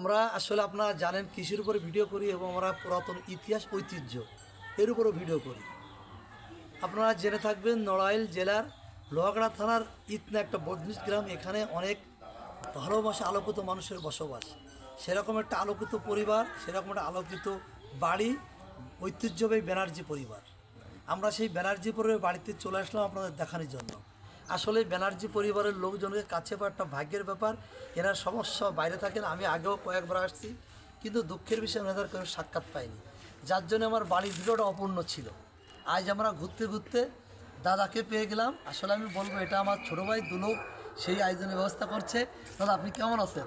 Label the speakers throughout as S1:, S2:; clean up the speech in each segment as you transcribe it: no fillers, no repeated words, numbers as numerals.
S1: আমরা আসলে আপনারা জানেন কৃষির উপরে ভিডিও করি এবং আমরা পুরাতন ইতিহাস ঐতিহ্য এর উপরও ভিডিও করি। আপনারা জেনে থাকবেন নড়াইল জেলার লোহাগাড়া থানার ইতনা একটা বদনিশ গ্রাম, এখানে অনেক ভালোবাসা আলোকিত মানুষের বসবাস। সেরকম একটা আলোকিত পরিবার, সেরকম একটা আলোকিত বাড়ি ঐতিহ্যবাহী ব্যানার্জি পরিবার। আমরা সেই ব্যানার্জি পরিবারের বাড়িতে চলে আসলাম আপনাদের দেখানোর জন্য। আসলে ব্যানার্জি পরিবারের লোকজনের কাছে একটা ভাগ্যের ব্যাপার, এনার সমস্যা বাইরে থাকেন। আমি আগেও কয়েকবার আসছি, কিন্তু দুঃখের বিষয়ে ওনাদের কোনো সাক্ষাৎ পাইনি, যার জন্য আমার বাড়ির ভিডিওটা অপূর্ণ ছিল। আজ আমরা ঘুরতে ঘুরতে দাদাকে পেয়ে গেলাম। আসলে আমি বলবো এটা আমার ছোটো ভাই দুলোক সেই আয়োজনের ব্যবস্থা করছে। দাদা আপনি কেমন আছেন?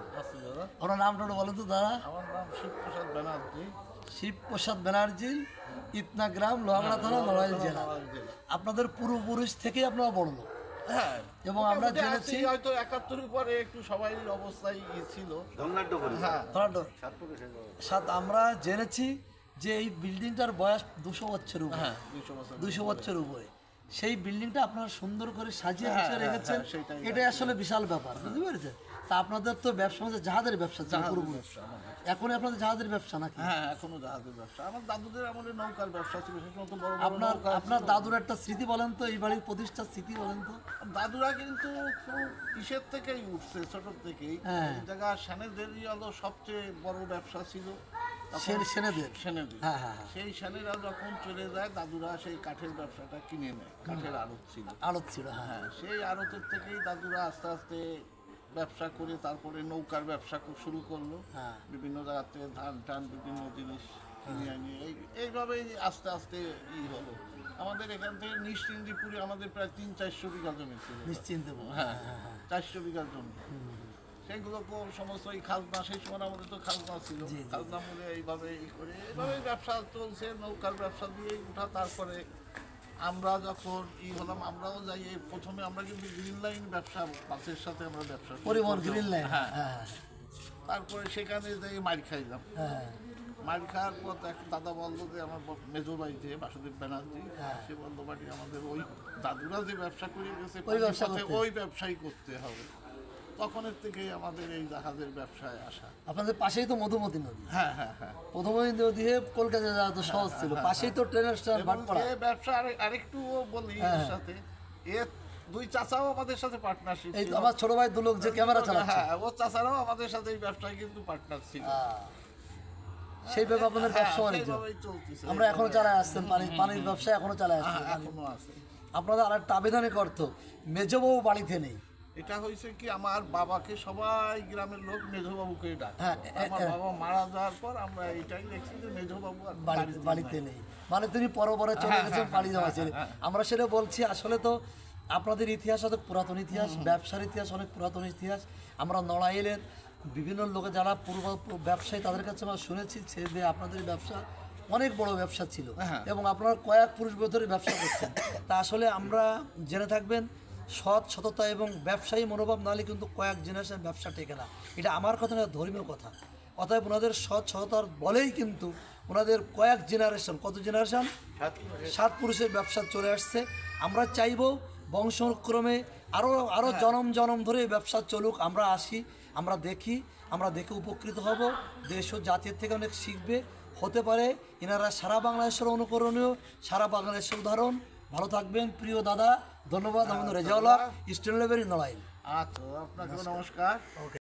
S1: আপনার নামটা বলেন তো দাদা।
S2: আমার নাম শিবপ্রসাদ ব্যানার্জি।
S1: শিবপ্রসাদ ব্যানার্জি, ইতনা গ্রাম, লোহাগাড়া থানা, নড়াইল জেলা। আপনাদের পূর্বপুরুষ থেকেই আপনারা বড় লোক।
S2: হ্যাঁ,
S1: এবং আমরা জেনেছি
S2: হয়তো ৭১-এর পরে একটু সবাই অবস্থায় ছিল।
S1: আমরা জেনেছি যে এই বিল্ডিংটার বয়স ২০০ বছরের উপরে। ২০০ বছরের উপরে সেই বিল্ডিংটা আপনারা সুন্দর করে সাজিয়ে গুছিয়ে রেখেছেন। এটাই আসলে বিশাল ব্যাপার, বুঝতে পেরেছেন? তা আপনাদের তো ব্যবসা মধ্যে জাহাজের ব্যবসা ছিল পুরোপুরি। এখন আপনাদের জাহাজের ব্যবসা নাকি?
S2: হ্যাঁ, এখনো জাহাজের ব্যবসা। আমার দাদুদের আমলে নৌকার ব্যবসা ছিল।
S1: আপনার দাদুর একটা স্মৃতি বলেন তো, এই বাড়ির প্রতিষ্ঠার স্মৃতি বলেন তো।
S2: দাদুরা কিন্তু খুব ইসের থেকেই উঠছে, ছোট থেকেই। এই জায়গা সেনেদেরই হলো সবচেয়ে বড় ব্যবসা ছিল।
S1: সেনেদের।
S2: সেই সেনেরা যখন চলে যায়, দাদুরা সেই কাঠের ব্যবসাটা কিনে নেয়। কাঠের আড়ত ছিল। হ্যাঁ, সেই আড়তের থেকেই দাদুরা আস্তে আস্তে ব্যবসা করে তারপরে নৌকার ব্যবসা শুরু করলো। বিভিন্ন জায়গা থেকে ধান টান বিভিন্ন জিনিস কিনে আনিয়ে এইভাবেই আস্তে আস্তে হলো। আমাদের এখান থেকে নিশ্চিন্দিপুরে আমাদের প্রায় ৩-৪০০ বিঘা জমি ছিল।
S1: নিশ্চিন্দিপুর,
S2: হ্যাঁ, ৪০০ বিঘা জমি। সেগুলো সমস্ত এই খাজনা, সেই সময় আমাদের তো খাজনা ছিল। খাজনা মূলে এইভাবে এইভাবে ব্যবসা চলছে, নৌকার ব্যবসা দিয়ে উঠা। তারপরে আমরা যখন হলাম, আমরাও যাই। প্রথমে আমরা কিন্তু গ্রিন লাইন ব্যবসা, বাসের সাথে আমরা ব্যবসা
S1: পরিবহন গ্রিন লাইন।
S2: হ্যাঁ, তারপরে সেখানে যাই মার খাইলাম। মার খাওয়ার পর একটা দাদা বললো যে আমার মেজো ভাই যে বাসুদেব ব্যানার্জি, সে বললো বাড়ি আমাদের ওই দাদুরা যে ব্যবসা করে গেছে ওই ব্যবসাই করতে হবে। তখনের থেকেই আমাদের এই জাহাজের ব্যবসায় আসা।
S1: আপনাদের পাশেই তো মধুমতি নদী।
S2: হ্যাঁ,
S1: মধুমতি নদী হয়ে কলকাতা যাওয়া তো সহজ ছিল। পাশেই তো ট্রেনের
S2: স্টেশন। ব্যবসা আরেকটু বলি এর সাথে, দুই চাচাও আমাদের সাথে পার্টনারশিপ ছিল।
S1: এই তো আমার ছোট ভাই দুলোক যে ক্যামেরা চালাচ্ছে,
S2: হ্যাঁ, ও চাচারাও আমাদের সাথে এই ব্যবসায় কিন্তু পার্টনার ছিল।
S1: সেইভাবে আপনাদের ব্যবসা বাণিজ্য আমরা এখনো চালায় আসছেন। পানির ব্যবসা এখনো চালায় আসছেন।
S2: এখনো আছে।
S1: আপনাদের আর একটা আবেদনে করত, মেজবাবু বাড়িতে নেই।
S2: এটা হয়েছে কি, আমার বাবাকে সবাই গ্রামের লোক মেজবাবুকে ডাকে। আমার বাবা মারা যাওয়ার পর আমরা এটাই দেখছি যে মেজবাবু
S1: বাড়িতে নেই, মানে তিনি পরে চলে গেছেন পাড়ি যাওয়া ছেড়ে। আমরা সেটা বলছি। আসলে তো আপনাদের ইতিহাস অনেক পুরাতন ইতিহাস, ব্যবসার ইতিহাস অনেক পুরাতন ইতিহাস। আমরা নড়াইলের বিভিন্ন লোকে যারা পূর্ব ব্যবসায়ী, তাদের কাছে আমরা শুনেছি যে আপনাদের ব্যবসা অনেক বড় ব্যবসা ছিল এবং আপনারা কয়েক পুরুষ ধরে ব্যবসা করছেন। তা আসলে আমরা জেনে থাকবেন, সততা এবং ব্যবসায়ী মনোভাব নাহলে কিন্তু কয়েক জেনারেশন ব্যবসা টেকে না। এটা আমার কথা না, ধর্মীয় কথা। অতএব ওনাদের সততার বলেই কিন্তু ওনাদের কয়েক জেনারেশন, কত জেনারেশন, 7 পুরুষের ব্যবসা চলে আসছে। আমরা চাইব বংশক্রমে আরও জনম ধরে এই ব্যবসা চলুক। আমরা আসি, আমরা দেখে উপকৃত হব। দেশ ও জাতির থেকে অনেক শিখবে। হতে পারে এনারা সারা বাংলাদেশের অনুকরণীয়, সারা বাংলাদেশের উদাহরণ। ভালো থাকবেন প্রিয় দাদা, ধন্যবাদ। আমাদের রেজাউল হক, ইস্টার্ন লাইব্রেরি, নড়াইল।
S2: আচ্ছা, আপনাকে নমস্কার।